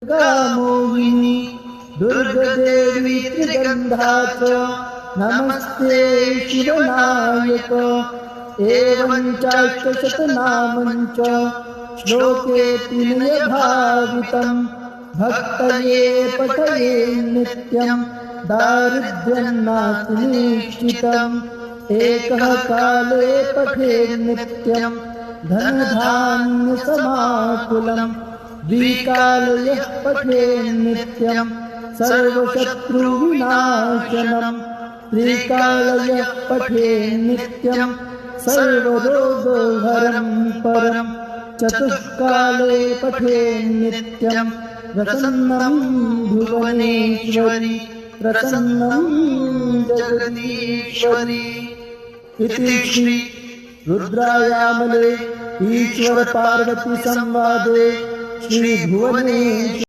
मोहिनी दुर्गदेवी त्रिगन्धाच नमस्ते शिवनायक एवं चाष्टशतनामञ्च श्लोके भावितं भक्तये पठये नित्यं दारिद्र्यन्नास्ति निश्चितम् एकः काले पठे नित्यं धनधान्यसमाकुलम् द्विकालयः पठे नित्यं सर्वशत्रुविनाशनम् त्रिकालयः पठे नित्यं सर्वरोगहरं परम् चतुष्काले पठे नित्यं प्रसन्नं भुवनेश्वरी प्रसन्नं जगदीश्वरी। इति श्री रुद्रायामले ईश्वर पार्वती संवादे श्री भुवनेश्वरी